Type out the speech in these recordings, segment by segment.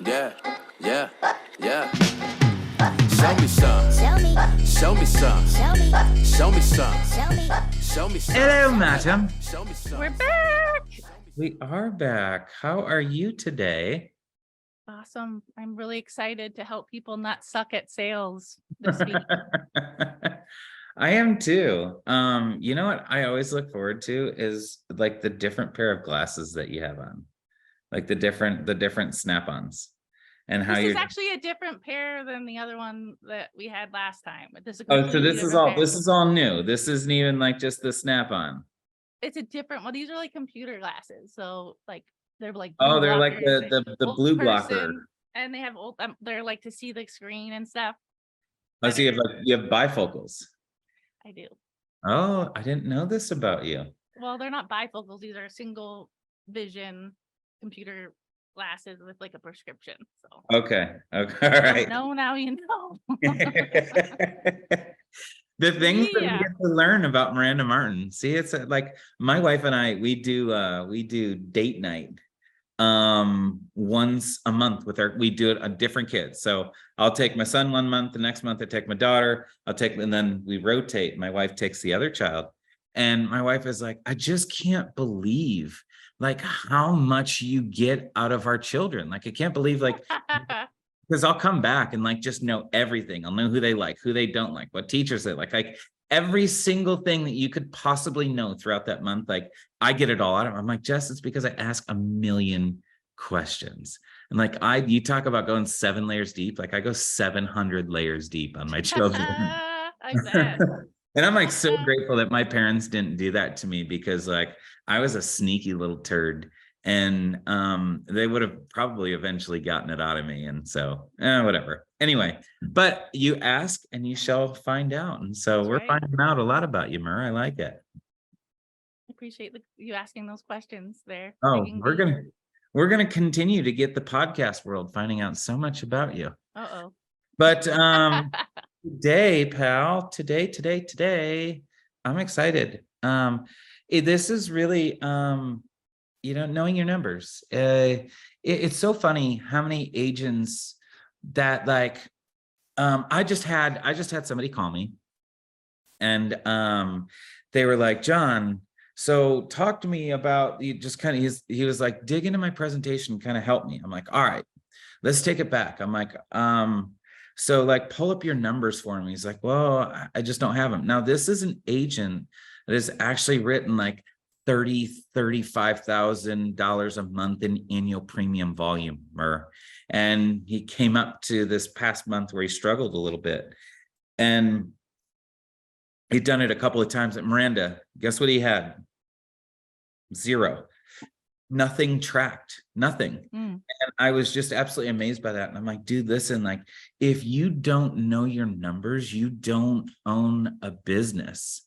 Yeah, yeah, yeah. Show me some. Show me some. Show me some. Show me some. Hello, madam. Show me some. We're back. We are back. How are you today? Awesome. I'm really excited to help people not suck at sales this week. I am too. You know what I always look forward to is like the different pair of glasses that you have on, like the different snap-ons, and how This you're. is actually a different pair than the other one that we had last time. This is a Oh, so completely this is different all. pair. This is all new. This isn't even like just the snap-on. It's a different one. These are like computer glasses. So like they're like Oh, blue they're like blockers, the old blue person, blocker. and they have old. They're like to see the screen and stuff. Oh, so you have bifocals. I do. Oh, I didn't know this about you. Well, they're not bifocals. These are single vision computer glasses with like a prescription. So Okay. Okay. All right. no, now you know. The things that we Yeah. get to learn about Miranda Martin. See, it's like my wife and I, we do date night once a month with we do it on different kids. So I'll take my son 1 month, the next month I take my daughter, and then we rotate. My wife takes the other child. And my wife is like, I just can't believe like how much you get out of our children. Like, I can't believe like because I'll come back and like just know everything. I'll know who they like, who they don't like, what teachers they like every single thing that you could possibly know throughout that month. Like I get it all out of them. I'm like, Jess, it's because I ask a million questions. And like you talk about going 7 layers deep. Like I go 700 layers deep on my children. I bet. And I'm like so grateful that my parents didn't do that to me, because like I was a sneaky little turd. And they would have probably eventually gotten it out of me. And so whatever. Anyway, but you ask and you shall find out. And so That's we're right. finding out a lot about you, Mur. I like it. I appreciate you asking those questions there. Oh, Making we're gonna continue to get the podcast world finding out so much about you. Uh-oh. But today, pal, today, I'm excited. This is really knowing your numbers. It's so funny how many agents that like I just had somebody call me, and they were like, John, so talk to me about you. Just kind of he was like, dig into my presentation, kind of help me. I'm like, all right, let's take it back. I'm like, so like pull up your numbers for me. He's like, well, I just don't have them. Now this is an agent that has actually written like $35,000 a month in annual premium volume, and he came up to this past month where he struggled a little bit, and he'd done it a couple of times at Miranda. Guess what he had? 0, nothing tracked, nothing. And I was just absolutely amazed by that. And I'm like, dude, listen, like if you don't know your numbers, you don't own a business.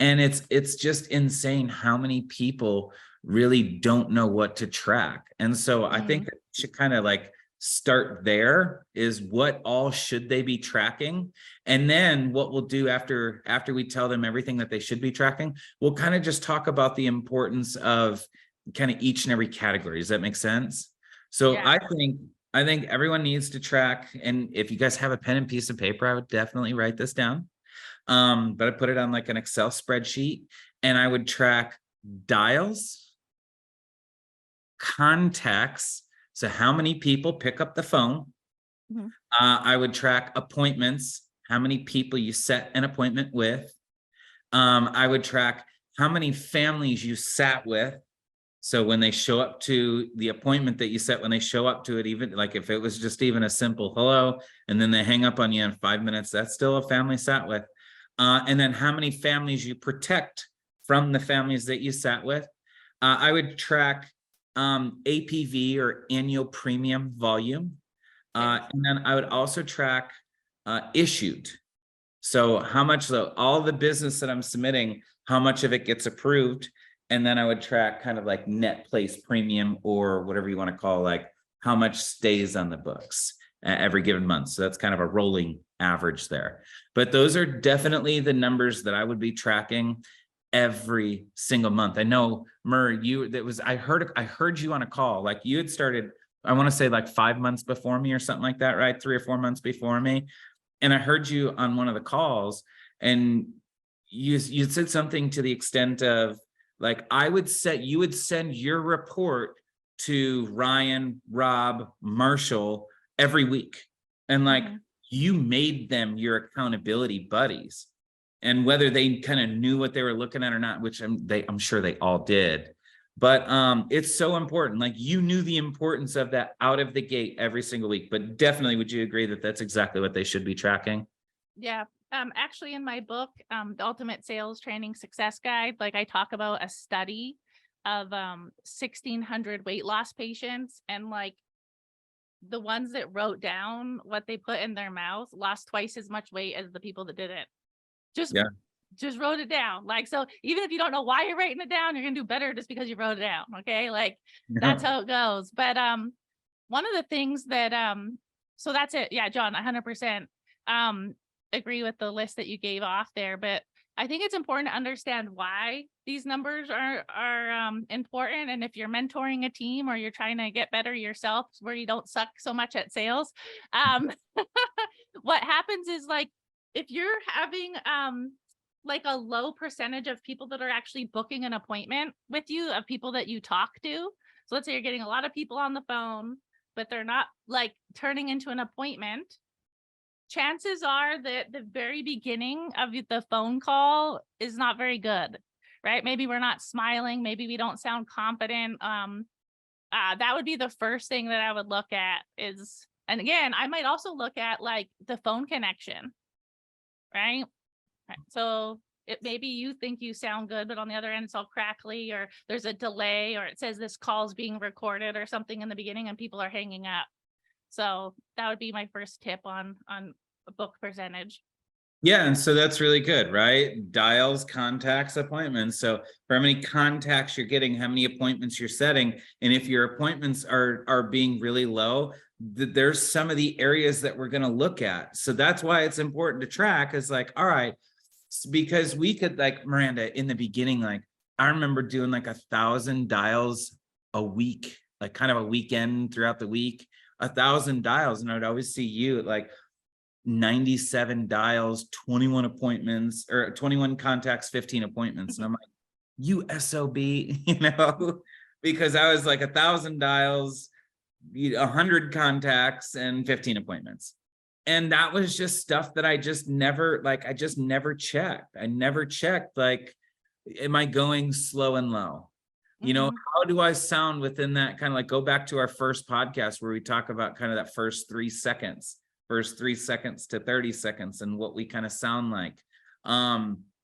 And it's just insane how many people really don't know what to track. And so I think that we should kind of like start there, is what all should they be tracking? And then what we'll do after we tell them everything that they should be tracking, we'll kind of just talk about the importance of kind of each and every category. Does that make sense? So yeah. I think everyone needs to track. And if you guys have a pen and piece of paper, I would definitely write this down. But I put it on like an Excel spreadsheet, and I would track dials, contacts. So how many people pick up the phone? I would track appointments, how many people you set an appointment with. I would track how many families you sat with. So when they show up to the appointment that you set, when they show up to it, even like if it was just even a simple hello, and then they hang up on you in 5 minutes, that's still a family sat with. And then how many families you protect from the families that you sat with. I would track APV, or annual premium volume. And then I would also track issued. So how much, all the business that I'm submitting, how much of it gets approved. And then I would track kind of like net place premium, or whatever you want to call, like how much stays on the books every given month. So that's kind of a rolling average there. But those are definitely the numbers that I would be tracking every single month. I know, Mur, I heard you on a call, like you had started I want to say like 5 months before me or something like that, right? 3 or 4 months before me. And I heard you on one of the calls, and you said something to the extent of like, you would send your report to Ryan, Rob, Marshall every week. And like, Mhm. you made them your accountability buddies. And whether they kind of knew what they were looking at or not, which I'm sure they all did. But it's so important. Like, you knew the importance of that out of the gate every single week. But definitely, would you agree that that's exactly what they should be tracking? Yeah. Actually in my book, The Ultimate Sales Training Success Guide, like I talk about a study of 1,600 weight loss patients, and like the ones that wrote down what they put in their mouth lost twice as much weight as the people that didn't. Just Yeah. just wrote it down. Like, so even if you don't know why you're writing it down, you're gonna do better just because you wrote it down. Okay. Like, that's how it goes. But one of the things that so that's it. Yeah, John, 100% agree with the list that you gave off there. But I think it's important to understand why these numbers are important. And if you're mentoring a team or you're trying to get better yourself where you don't suck so much at sales, what happens is, like, if you're having like a low percentage of people that are actually booking an appointment with you, of people that you talk to. So let's say you're getting a lot of people on the phone, but they're not like turning into an appointment. Chances are that the very beginning of the phone call is not very good, right? Maybe we're not smiling. Maybe we don't sound confident. That would be the first thing that I would look at is, and again, I might also look at like the phone connection, right? So maybe you think you sound good, but on the other end, it's all crackly, or there's a delay, or it says this call's being recorded or something in the beginning and people are hanging up. So that would be my first tip on a book percentage. Yeah, and so that's really good, right? Dials, contacts, appointments. So for how many contacts you're getting, how many appointments you're setting, and if your appointments are being really low, there's some of the areas that we're going to look at. So that's why it's important to track. Is like, all right, because we could, like Miranda, in the beginning, like I remember doing like 1,000 dials a week, like kind of a weekend throughout the week, 1,000 dials, and I would always see you at like 97 dials, 21 appointments, or 21 contacts, 15 appointments. And I'm like, you SOB, you know, because I was like 1,000 dials, 100 contacts, and 15 appointments. And that was just stuff that I just never checked. I never checked, like, am I going slow and low? You know, how do I sound within that kind of, like, go back to our first podcast where we talk about kind of that first 3 seconds to 30 seconds and what we kind of sound like.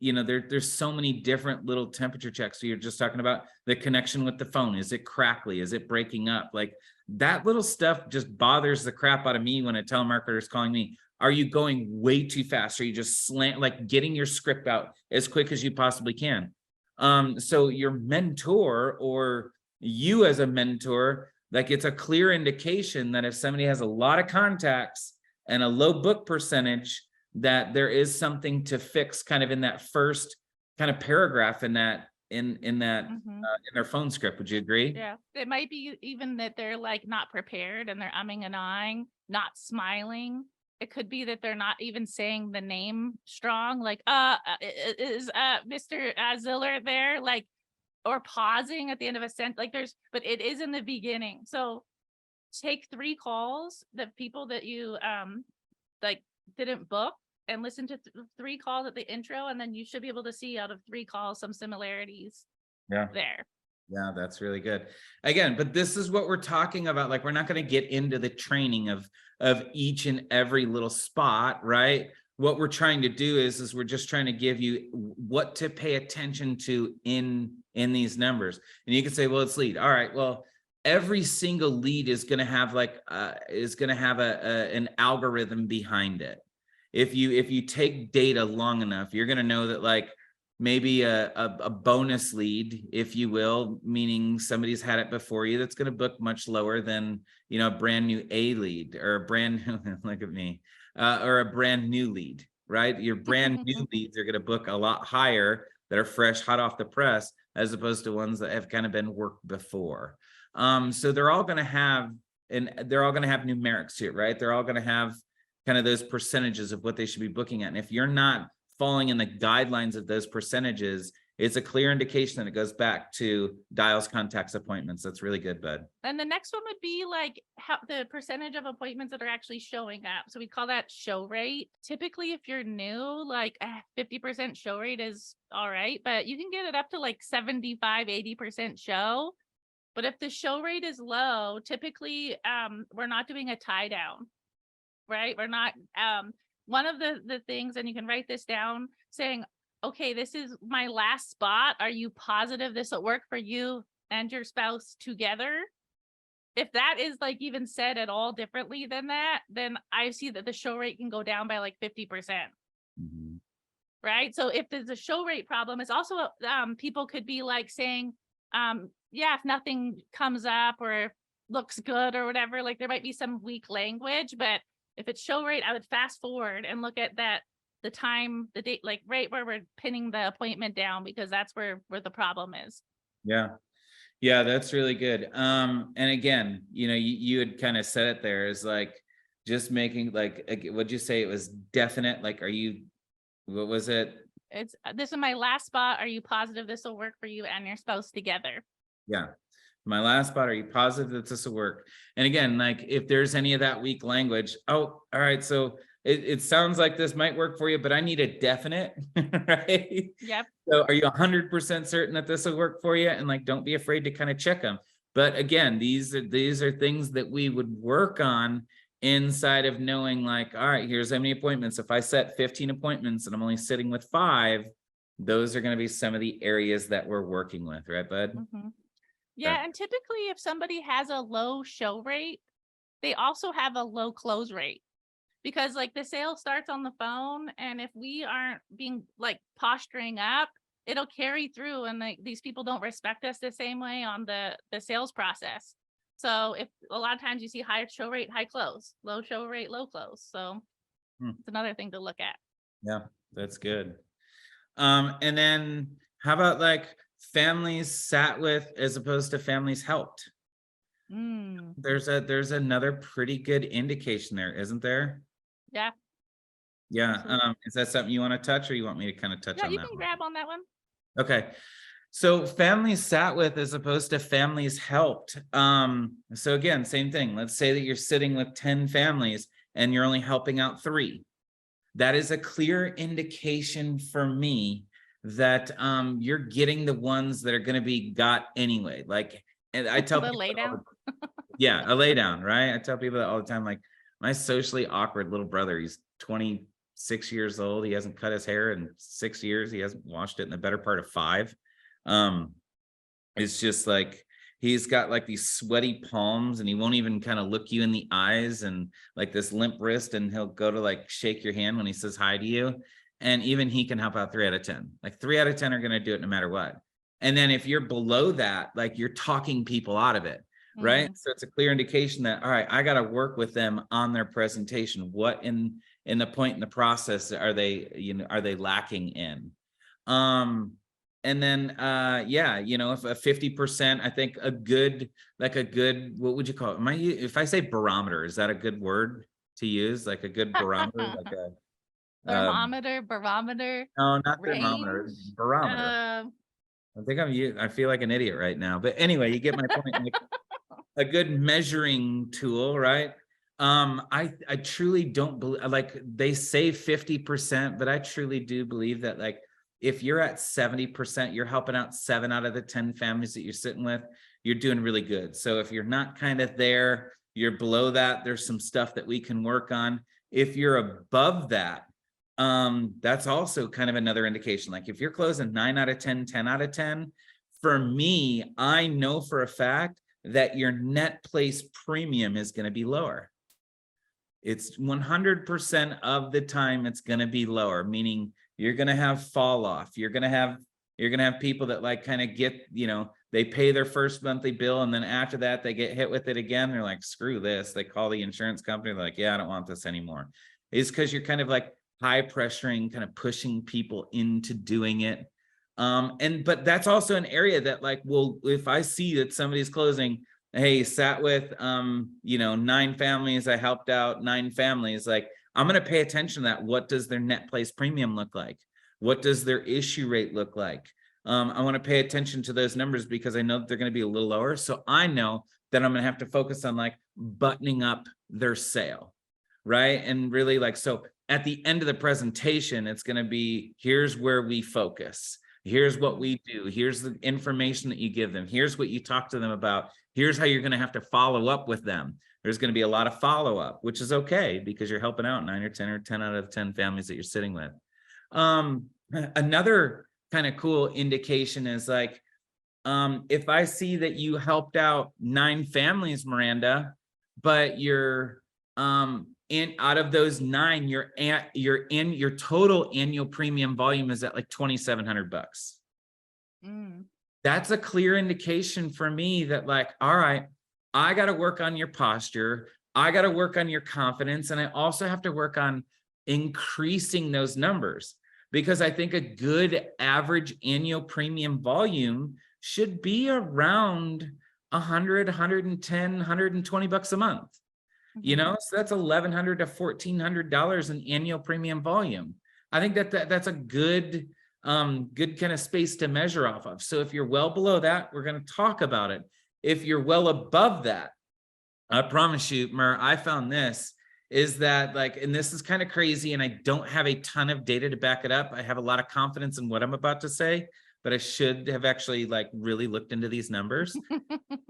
You know, there's so many different little temperature checks. So you're just talking about the connection with the phone. Is it crackly? Is it breaking up? Like, that little stuff just bothers the crap out of me when a telemarketer is calling me. Are you going way too fast? Are you just like getting your script out as quick as you possibly can? So your mentor, or you as a mentor, like, it's a clear indication that if somebody has a lot of contacts and a low book percentage, that there is something to fix kind of in that first kind of paragraph in their phone script. Would you agree? Yeah, it might be even that they're like not prepared and they're umming and ahhing, not smiling. It could be that they're not even saying the name strong, like, is Mr. Ziller there? Like, or pausing at the end of a sentence. Like, but it is in the beginning. So take 3 calls, the people that you like didn't book, and listen to 3 calls at the intro, and then you should be able to see out of 3 calls some similarities there. Yeah, that's really good. Again, but this is what we're talking about. Like, we're not going to get into the training of each and every little spot, right? What we're trying to do is we're just trying to give you what to pay attention to in these numbers. And you can say, well, it's lead. All right, well, every single lead is going to have like an algorithm behind it. If you take data long enough, you're going to know that, like, maybe a bonus lead, if you will, meaning somebody's had it before you, that's going to book much lower than, you know, a brand new A lead, or a brand new, look at me, or a brand new lead, right? Your brand new leads are going to book a lot higher, that are fresh, hot off the press, as opposed to ones that have kind of been worked before. So they're all going to have and they're all going to have numerics to it, right? They're all going to have kind of those percentages of what they should be booking at. And if you're not falling in the guidelines of those percentages, it's a clear indication that it goes back to dials, contacts, appointments. That's really good, bud. And the next one would be like how the percentage of appointments that are actually showing up. So we call that show rate. Typically, if you're new, like 50% show rate is all right, but you can get it up to like 75, 80% show. But if the show rate is low, typically we're not doing a tie down, right? We're not one of the things, and you can write this down, saying, okay, this is my last spot. Are you positive this will work for you and your spouse together? If that is like even said at all differently than that, then I see that the show rate can go down by like 50%. Mhm. Right? So if there's a show rate problem, it's also people could be like saying, yeah, if nothing comes up or looks good or whatever, like there might be some weak language, but if it's show rate, I would fast forward and look at that, the time, the date, like right where we're pinning the appointment down, because that's where the problem is. Yeah. Yeah, that's really good. And again, you had kind of said it there is like just making like, what'd you say? It was definite. Like, what was it? It's this is my last spot. Are you positive this will work for you and your spouse together? Yeah. My last spot. Are you positive that this will work? And again, like if there's any of that weak language, oh, all right. So it sounds like this might work for you, but I need a definite, right? Yep. So are you 100% certain that this will work for you? And like, don't be afraid to kind of check them. But again, these are things that we would work on inside of knowing like, all right, here's how many appointments. If I set 15 appointments and I'm only sitting with 5, those are going to be some of the areas that we're working with, right, bud? Mm-hmm. Yeah. And typically if somebody has a low show rate, they also have a low close rate. Because like the sale starts on the phone, and if we aren't being like posturing up, it'll carry through, and like these people don't respect us the same way on the sales process. So if a lot of times you see high show rate, high close, low show rate, low close. So it's another thing to look at. Yeah, that's good. And then how about like families sat with as opposed to families helped? There's another pretty good indication there, isn't there? Yeah. Yeah. Is that something you want to touch, or you want me to kind of touch on that? Yeah, you can grab on that one. Okay. So families sat with as opposed to families helped. So again, same thing. Let's say that you're sitting with 10 families and you're only helping out 3. That is a clear indication for me that you're getting the ones that are going to be got anyway. Like, and I tell people, lay down. Yeah, a lay down, right? I tell people that all the time. Like, my socially awkward little brother, he's 26 years old. He hasn't cut his hair in 6 years. He hasn't washed it in the better part of 5. It's just like, he's got like these sweaty palms, and he won't even kind of look you in the eyes, and like this limp wrist, and he'll go to like shake your hand when he says hi to you. And even he can help out 3 out of 10. Like 3 out of 10 are going to do it no matter what. And then if you're below that, like you're talking people out of it. Right. So it's a clear indication that, all right, I got to work with them on their presentation. What in the point in the process are they, are they lacking in? And then, yeah, if a 50%, I think a good, what would you call it? If I say barometer, is that a good word to use? Like a good barometer, like a thermometer, barometer. No, not thermometer, barometer. I feel like an idiot right now, but anyway, you get my point. Like, a good measuring tool, right? I truly don't believe, like they say 50%, but I truly do believe that like if you're at 70%, you're helping out 7 out of the 10 families that you're sitting with, you're doing really good. So if you're not kind of there, you're below that, there's some stuff that we can work on. If you're above that, that's also kind of another indication. Like if you're closing 9 out of 10, 10 out of 10, for me, I know for a fact that your net place premium is going to be lower. It's 100% of the time it's going to be lower, meaning you're going to have fall off. You're going to have people that like kind of get, they pay their first monthly bill, and then after that they get hit with it again. They're like, screw this. They call the insurance company. They're like, yeah, I don't want this anymore. It's because you're kind of like high pressuring, kind of pushing people into doing it. But that's also an area that like, well, if I see that somebody's closing hey, sat with, 9 families. I helped out 9 families. Like, I'm going to pay attention to that. What does their net place premium look like? What does their issue rate look like? I want to pay attention to those numbers because I know that they're going to be a little lower. So I know that I'm going to have to focus on like buttoning up their sale, right? And really like, so at the end of the presentation, it's going to be, here's where we focus. Here's what we do. Here's the information that you give them. Here's what you talk to them about. Here's how you're going to have to follow up with them. There's going to be a lot of follow-up, which is okay because you're helping out 9 or 10 or 10 out of 10 families that you're sitting with. Another kind of cool indication is like, if I see that you helped out 9 families, Miranda, but you're out of those 9, your total annual premium volume is at like $2,700. That's a clear indication for me that like, all right, I got to work on your posture. I got to work on your confidence. And I also have to work on increasing those numbers, because I think a good average annual premium volume should be around 100, 110, 120 bucks a month. So that's $1,100 to $1,400 in annual premium volume. I think that's a good kind of space to measure off of. So if you're well below that, we're going to talk about it. If you're well above that, I promise you, Mer, I found this is that like, and this is kind of crazy, and I don't have a ton of data to back it up. I have a lot of confidence in what I'm about to say, but I should have actually like really looked into these numbers.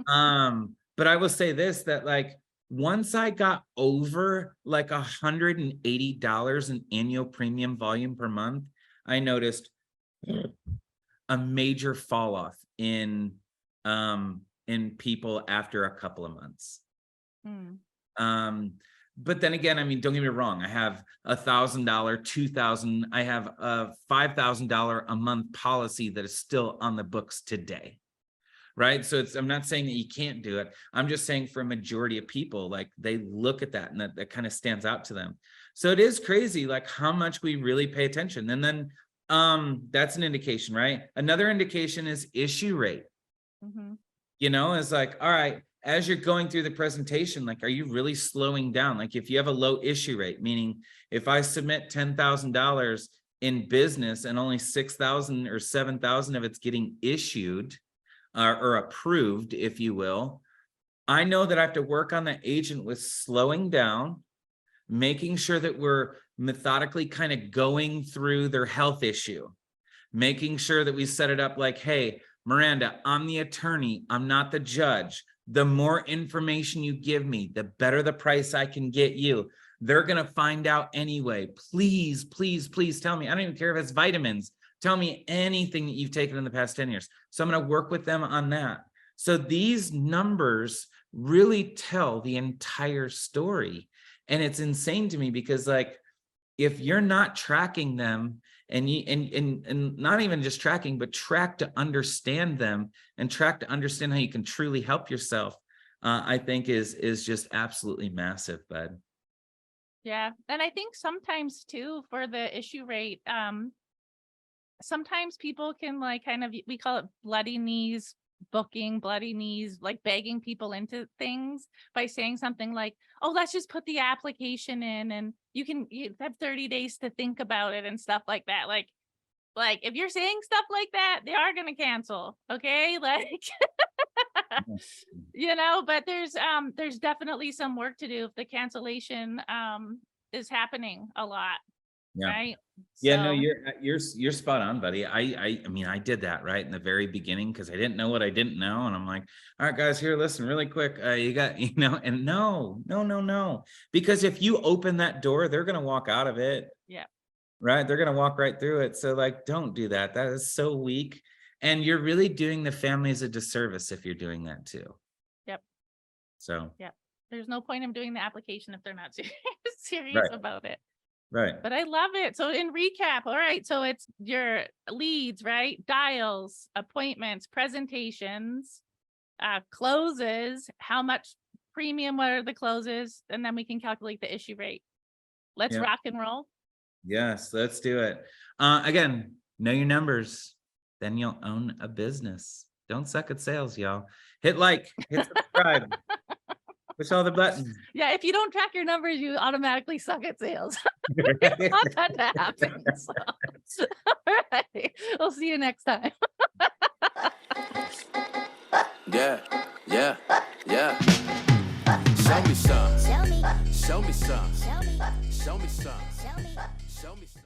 But I will say this, that like, once I got over like $180 in annual premium volume per month, I noticed a major fall off in people after a couple of months. But then again, I mean, don't get me wrong. I have $1,000, $2,000. I have a $5,000 a month policy that is still on the books today. Right. So I'm not saying that you can't do it. I'm just saying for a majority of people, like they look at that and that kind of stands out to them. So it is crazy, like how much we really pay attention. And then that's an indication, right? Another indication is issue rate. Is like, all right, as you're going through the presentation, like, are you really slowing down? Like if you have a low issue rate, meaning if I submit $10,000 in business and only 6,000 or 7,000 of it's getting issued, or approved, if you will, I know that I have to work on the agent with slowing down, making sure that we're methodically kind of going through their health issue, making sure that we set it up like, hey, Miranda, I'm the attorney, I'm not the judge. The more information you give me, the better the price I can get you. They're going to find out anyway. Please, please, please tell me. I don't even care if it's vitamins. Tell me anything that you've taken in the past 10 years. So I'm going to work with them on that. So these numbers really tell the entire story. And it's insane to me because like, if you're not tracking them and not even just tracking, but track to understand them and track to understand how you can truly help yourself, I think is just absolutely massive, bud. Yeah. And I think sometimes too, for the issue rate, sometimes people can like kind of, we call it bloody knees booking, bloody knees, like begging people into things by saying something like, oh, let's just put the application in and you have 30 days to think about it and stuff like that. Like if you're saying stuff like that, they are going to cancel. Okay. Like, but there's definitely some work to do if the cancellation is happening a lot. Yeah. Right. Yeah, no, you're spot on, buddy. I mean, I did that right in the very beginning because I didn't know what I didn't know. And I'm like, all right, guys, here, listen really quick. You got, and no. Because if you open that door, they're going to walk out of it. Yeah. Right. They're going to walk right through it. So like, don't do that. That is so weak. And you're really doing the families a disservice if you're doing that too. Yep. So. Yeah. There's no point in doing the application if they're not serious right. about it. Right. But I love it. So in recap, all right. So it's your leads, right? Dials, appointments, presentations, closes, how much premium, what are the closes? And then we can calculate the issue rate. Let's rock and roll. Yes, let's do it. Again, know your numbers, then you'll own a business. Don't Don't suck at sales, y'all. Hit like, hit subscribe, push all the buttons. Yeah, if you don't track your numbers, you automatically suck at sales. I want that to happen. So. All right. We'll see you next time. Yeah, yeah, yeah. Show me some. Show me some. Show me some. Show me some. Show me some.